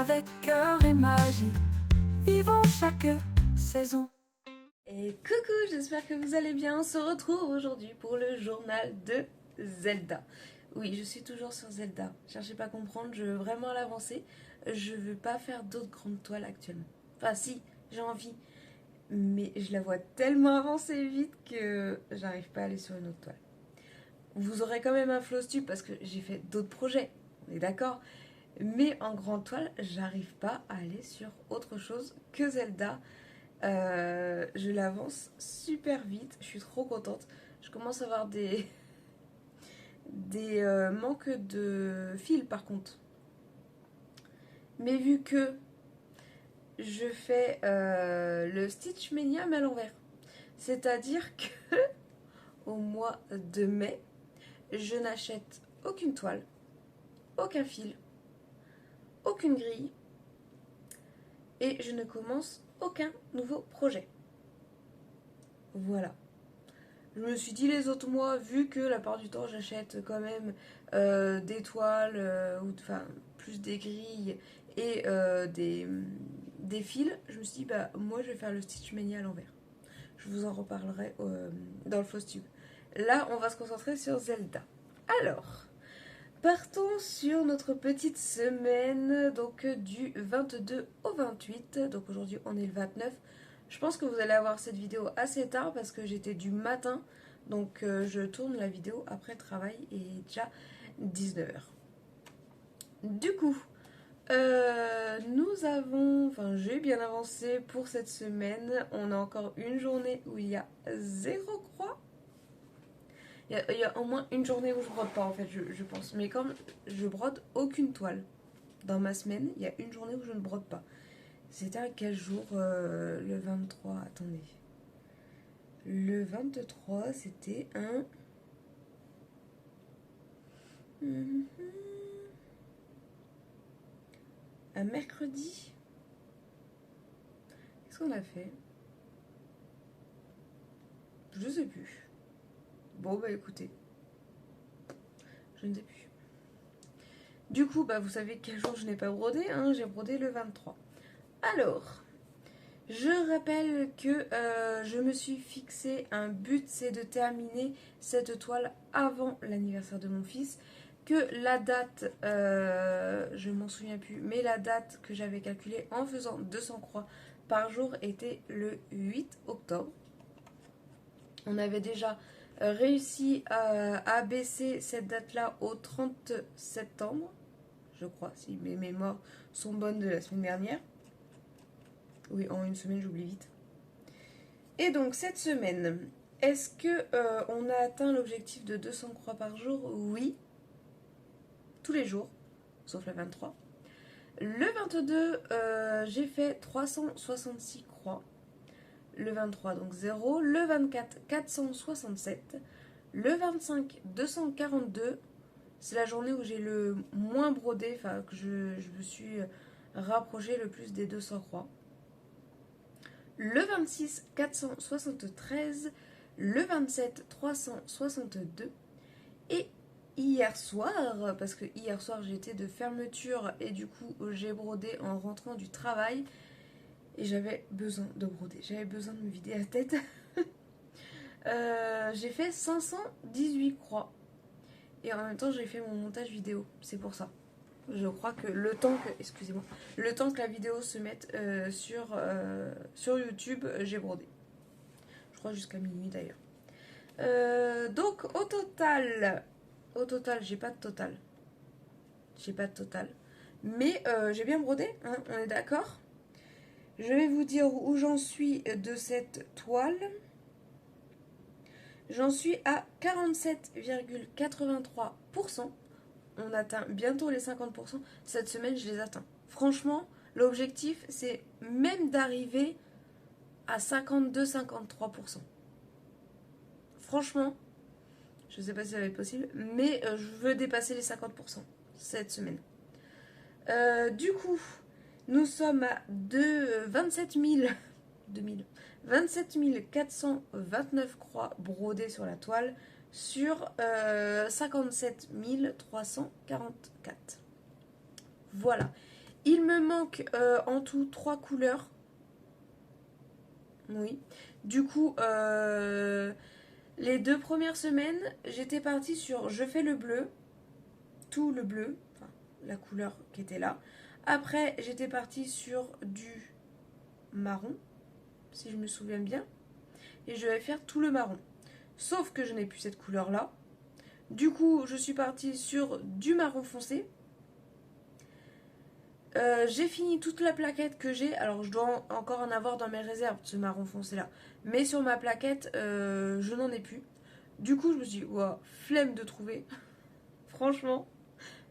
avec cœur et magie. Vivons chaque saison. Et coucou, j'espère que vous allez bien. On se retrouve aujourd'hui pour le journal de Zelda. Oui, je suis toujours sur Zelda. Cherchez pas à comprendre, je veux vraiment l'avancer. Je veux pas faire d'autres grandes toiles actuellement. Enfin si, j'ai envie. Mais je la vois tellement avancer vite que j'arrive pas à aller sur une autre toile. Vous aurez quand même un Flowstube parce que j'ai fait d'autres projets, on est d'accord. Mais en grande toile, j'arrive pas à aller sur autre chose que Zelda. Je l'avance super vite, je suis trop contente. Je commence à avoir des manques de fil par contre. Mais vu que je fais le Stitch Mania mais à l'envers, c'est-à-dire que au mois de mai, je n'achète aucune toile, aucun fil, aucune grille et je ne commence aucun nouveau projet. Voilà. Je me suis dit les autres mois, vu que la part du temps j'achète quand même des toiles, ou enfin plus des grilles et des fils, je me suis dit bah moi je vais faire le Stitch Mania à l'envers. Je vous en reparlerai dans le Flowstube. Là on va se concentrer sur Zelda. Alors, partons sur notre petite semaine, donc du 22 au 28. Donc aujourd'hui on est le 29. Je pense que vous allez avoir cette vidéo assez tard parce que j'étais du matin. Donc je tourne la vidéo après le travail et il est déjà 19h. Du coup, nous avons, enfin j'ai bien avancé pour cette semaine. On a encore une journée où il y a 0 croix. Il y a au moins une journée où je brode pas en fait, je pense. Mais comme je brode aucune toile dans ma semaine, il y a une journée où je ne brode pas. C'était à quel jour le 23? Attendez. Le 23, c'était un mercredi. Qu'est-ce qu'on a fait? Je sais plus. Bon, bah écoutez. Je ne sais plus. Du coup, bah vous savez quel jour je n'ai pas brodé, hein, j'ai brodé le 23. Alors, je rappelle que je me suis fixé un but, c'est de terminer cette toile avant l'anniversaire de mon fils. Que la date, je m'en souviens plus, mais la date que j'avais calculée en faisant 200 croix par jour était le 8 octobre. On avait déjà réussi à baisser cette date-là au 30 septembre, je crois, si mes mémoires sont bonnes de la semaine dernière. Oui, en une semaine, j'oublie vite. Et donc, cette semaine, est-ce que on a atteint l'objectif de 200 croix par jour? Oui, tous les jours, sauf le 23. Le 22, j'ai fait 366 croix. Le 23, donc 0. Le 24, 467. Le 25, 242. C'est la journée où j'ai le moins brodé, enfin que je me suis rapproché le plus des 200 croix. Le 26, 473. Le 27, 362. Et hier soir, parce que hier soir j'étais de fermeture et du coup j'ai brodé en rentrant du travail et j'avais besoin de broder, j'avais besoin de me vider la tête. J'ai fait 518 croix et en même temps j'ai fait mon montage vidéo, c'est pour ça. Je crois que le temps que, excusez-moi, le temps que la vidéo se mette sur YouTube, j'ai brodé. Je crois jusqu'à minuit d'ailleurs. Donc au total, j'ai pas de total. J'ai pas de total. Mais j'ai bien brodé, hein, on est d'accord. Je vais vous dire où j'en suis de cette toile. J'en suis à 47,83%. On atteint bientôt les 50%. Cette semaine, je les atteins. Franchement, l'objectif, c'est même d'arriver à 52-53%. Franchement, je ne sais pas si ça va être possible, mais je veux dépasser les 50% cette semaine. Du coup, nous sommes à 27 429 croix brodées sur la toile sur 57 344. Voilà. Il me manque en tout 3 couleurs. Oui. Du coup, les 2 premières semaines, j'étais partie sur je fais le bleu, tout le bleu, enfin la couleur qui était là. Après, j'étais partie sur du marron, si je me souviens bien. Et je vais faire tout le marron. Sauf que je n'ai plus cette couleur-là. Du coup, je suis partie sur du marron foncé. J'ai fini toute la plaquette que j'ai. Alors, je dois encore en avoir dans mes réserves, ce marron foncé là. Mais sur ma plaquette, je n'en ai plus. Du coup, je me suis dit, wow, flemme de trouver. Franchement,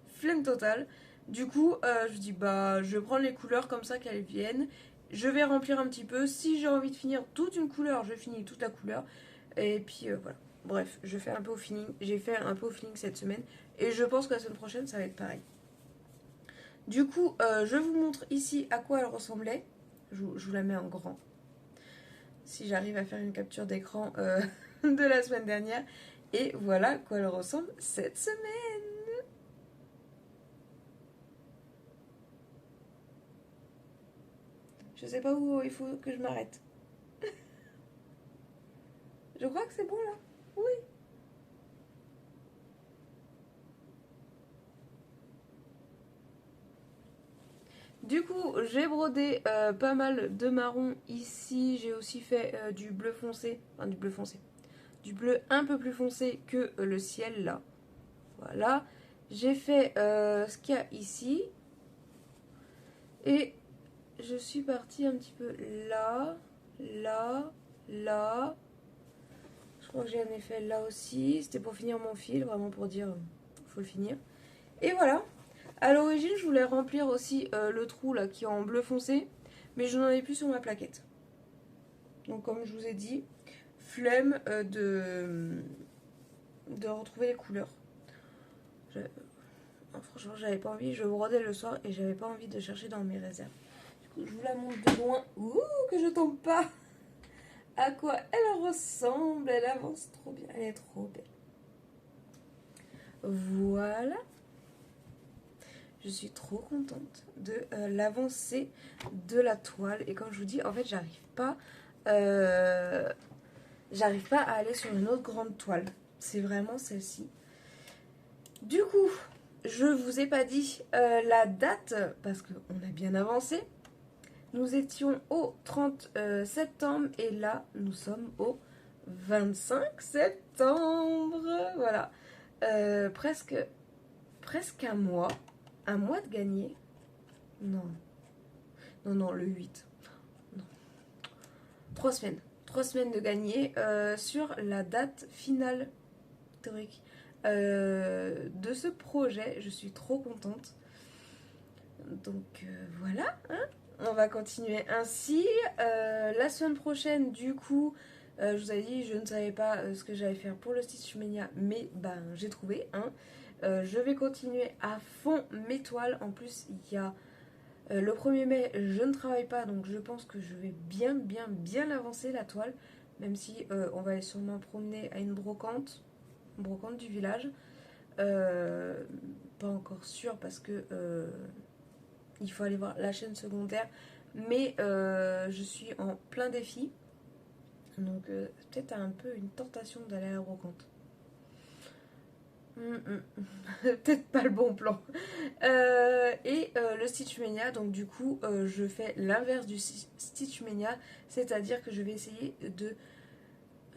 flemme totale. Du coup, je me dis, bah, je vais prendre les couleurs comme ça qu'elles viennent. Je vais remplir un petit peu. Si j'ai envie de finir toute une couleur, je finis toute la couleur. Et puis voilà. Bref, je fais un peu au feeling. J'ai fait un peu au feeling cette semaine. Et je pense que la semaine prochaine, ça va être pareil. Du coup, je vous montre ici à quoi elle ressemblait. Je vous la mets en grand. Si j'arrive à faire une capture d'écran de la semaine dernière. Et voilà à quoi elle ressemble cette semaine. Je sais pas où il faut que je m'arrête. Je crois que c'est bon là. Oui. Du coup, j'ai brodé pas mal de marron ici. J'ai aussi fait du bleu foncé. Enfin, du bleu foncé. Du bleu un peu plus foncé que le ciel là. Voilà. J'ai fait ce qu'il y a ici. Et je suis partie un petit peu là, là, là. Je crois que j'ai un effet là aussi. C'était pour finir mon fil, vraiment pour dire faut le finir. Et voilà. À l'origine, je voulais remplir aussi le trou là qui est en bleu foncé, mais je n'en ai plus sur ma plaquette. Donc comme je vous ai dit, flemme de retrouver les couleurs. Franchement, j'avais pas envie, je brodais le soir et j'avais pas envie de chercher dans mes réserves. Du coup, je vous la montre de loin. Ouh, que je tombe pas. À quoi elle ressemble, elle avance trop bien, elle est trop belle. Voilà. Je suis trop contente de l'avancée de la toile. Et comme je vous dis, en fait, j'arrive pas à aller sur une autre grande toile. C'est vraiment celle-ci. Du coup, je vous ai pas dit la date parce qu'on a bien avancé. Nous étions au 30 septembre et là, nous sommes au 25 septembre. Voilà. Presque un mois. Un mois de gagné. Non. Non, non, le 8. Non. 3 semaines. 3 semaines de gagné sur la date finale théorique de ce projet. Je suis trop contente. Donc voilà, hein, on va continuer ainsi. La semaine prochaine, du coup, je vous avais dit, je ne savais pas ce que j'allais faire pour le Stitch Mania, mais ben, j'ai trouvé. Hein. Je vais continuer à fond mes toiles. En plus, il y a le 1er mai, je ne travaille pas, donc je pense que je vais bien avancer la toile, même si on va aller sûrement promener à une brocante du village. Pas encore sûr parce que il faut aller voir la chaîne secondaire, mais je suis en plein défi, donc peut-être un peu une tentation d'aller à la brocante. Peut-être pas le bon plan. Et le Stitch Mania, donc du coup je fais l'inverse du Stitch Mania, c'est-à-dire que je vais essayer de...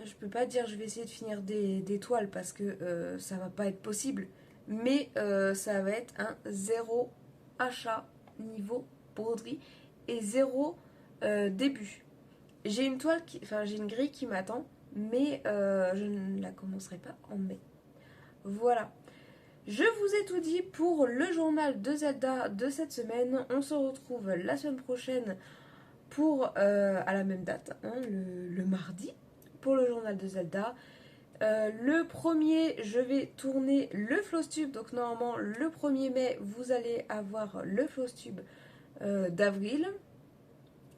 Je peux pas dire je vais essayer de finir des toiles parce que ça va pas être possible, mais ça va être un zéro achat niveau broderie et zéro début. J'ai une toile, j'ai une grille qui m'attend, mais je ne la commencerai pas en mai. Voilà. Je vous ai tout dit pour le journal de Zelda de cette semaine. On se retrouve la semaine prochaine pour, à la même date, hein, le mardi, pour le journal de Zelda. Le 1er, je vais tourner le Flosstube. Donc normalement, le 1er mai, vous allez avoir le Flosstube d'avril.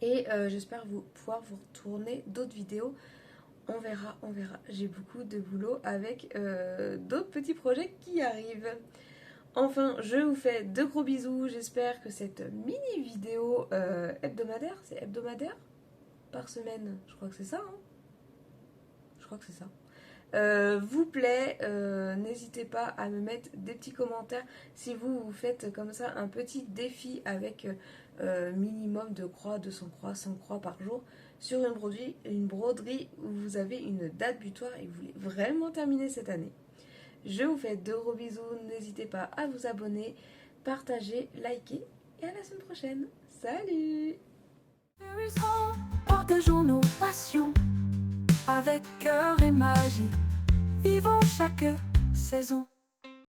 Et j'espère pouvoir vous retourner d'autres vidéos. On verra. J'ai beaucoup de boulot avec d'autres petits projets qui arrivent. Enfin, je vous fais de gros bisous. J'espère que cette mini vidéo hebdomadaire, c'est hebdomadaire par semaine, je crois que c'est ça, hein, je crois que c'est ça, vous plaît. N'hésitez pas à me mettre des petits commentaires si vous faites comme ça un petit défi avec minimum de croix, 200 croix, 100 croix par jour sur une broderie où vous avez une date butoir et que vous voulez vraiment terminer cette année. Je vous fais de gros bisous. N'hésitez pas à vous abonner, partager, liker et à la semaine prochaine. Salut! Partageons nos passions avec cœur et magie. Vivons chaque saison.